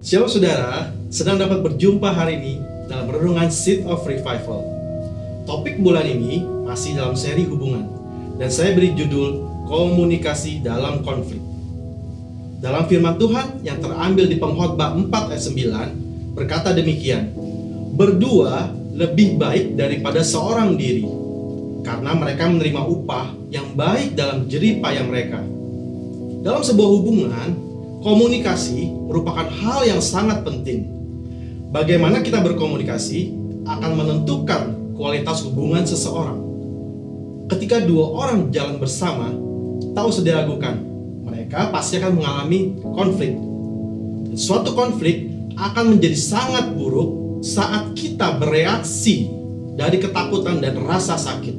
Shalom saudara, sedang dapat berjumpa hari ini dalam renungan Seed of Revival. Topik bulan ini masih dalam seri hubungan, dan saya beri judul Komunikasi dalam Konflik. Dalam firman Tuhan yang terambil di Pengkhotbah 4 ayat 9 berkata demikian, berdua lebih baik daripada seorang diri, karena mereka menerima upah yang baik dalam jerih payah mereka. Dalam sebuah hubungan, komunikasi merupakan hal yang sangat penting. Bagaimana kita berkomunikasi akan menentukan kualitas hubungan seseorang. Ketika dua orang jalan bersama, tahu saudara ragukan, mereka pasti akan mengalami konflik. Suatu konflik akan menjadi sangat buruk saat kita bereaksi dari ketakutan dan rasa sakit.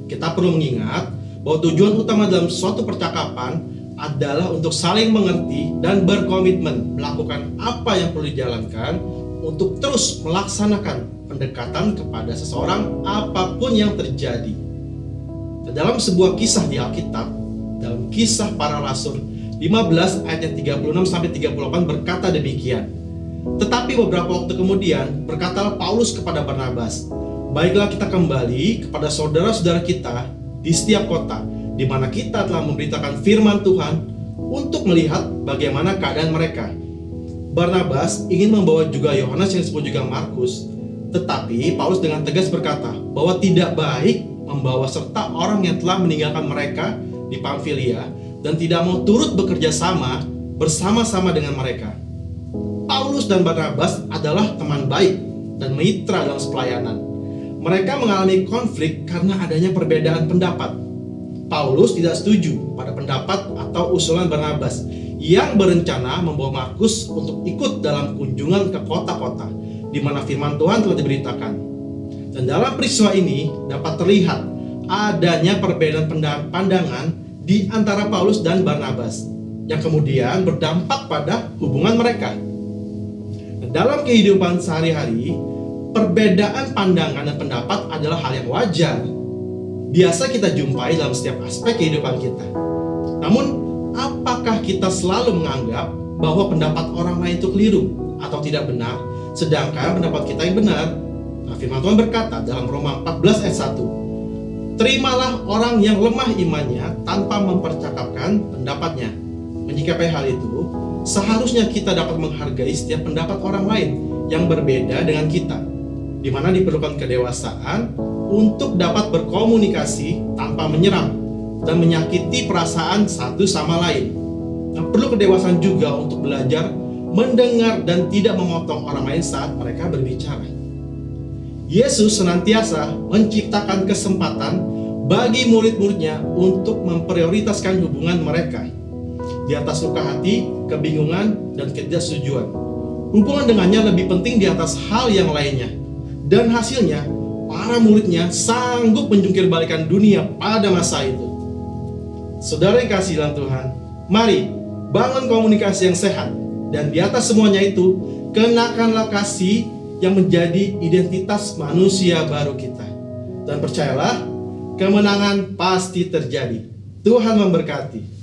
Kita perlu mengingat bahwa tujuan utama dalam suatu percakapan adalah untuk saling mengerti dan berkomitmen melakukan apa yang perlu dijalankan untuk terus melaksanakan pendekatan kepada seseorang apapun yang terjadi. Dan dalam sebuah kisah di Alkitab, dalam Kisah Para Rasul 15 ayat 36-38 berkata demikian. Tetapi beberapa waktu kemudian berkatalah Paulus kepada Barnabas, baiklah kita kembali kepada saudara-saudara kita di setiap kota di mana kita telah memberitakan firman Tuhan untuk melihat bagaimana keadaan mereka. Barnabas ingin membawa juga Yohanes yang disebut juga Markus, tetapi Paulus dengan tegas berkata bahwa tidak baik membawa serta orang yang telah meninggalkan mereka di Pamfilia dan tidak mau turut bekerja sama bersama-sama dengan mereka. Paulus dan Barnabas adalah teman baik dan mitra dalam pelayanan. Mereka mengalami konflik karena adanya perbedaan pendapat. Paulus tidak setuju pada pendapat atau usulan Barnabas yang berencana membawa Markus untuk ikut dalam kunjungan ke kota-kota di mana firman Tuhan telah diberitakan. Dan dalam peristiwa ini dapat terlihat adanya perbedaan pandangan di antara Paulus dan Barnabas yang kemudian berdampak pada hubungan mereka. Dan dalam kehidupan sehari-hari, perbedaan pandangan dan pendapat adalah hal yang wajar. Biasa kita jumpai dalam setiap aspek kehidupan kita. Namun, apakah kita selalu menganggap bahwa pendapat orang lain itu keliru atau tidak benar, sedangkan pendapat kita yang benar? Nah, firman Tuhan berkata dalam Roma 14 ayat 1, terimalah orang yang lemah imannya tanpa mempercakapkan pendapatnya. Menyikapi hal itu, seharusnya kita dapat menghargai setiap pendapat orang lain yang berbeda dengan kita, di mana diperlukan kedewasaan untuk dapat berkomunikasi tanpa menyerang dan menyakiti perasaan satu sama lain. Nah, perlu kedewasaan juga untuk belajar mendengar dan tidak memotong orang lain saat mereka berbicara. Yesus senantiasa menciptakan kesempatan bagi murid-muridnya untuk memprioritaskan hubungan mereka di atas luka hati, kebingungan, dan ketidaksetujuan. Hubungan dengannya lebih penting di atas hal yang lainnya. Dan hasilnya, para muridnya sanggup menjungkir balikan dunia pada masa itu. Saudara yang kasih dalam Tuhan, mari bangun komunikasi yang sehat. Dan di atas semuanya itu, kenakanlah kasih yang menjadi identitas manusia baru kita. Dan percayalah, kemenangan pasti terjadi. Tuhan memberkati.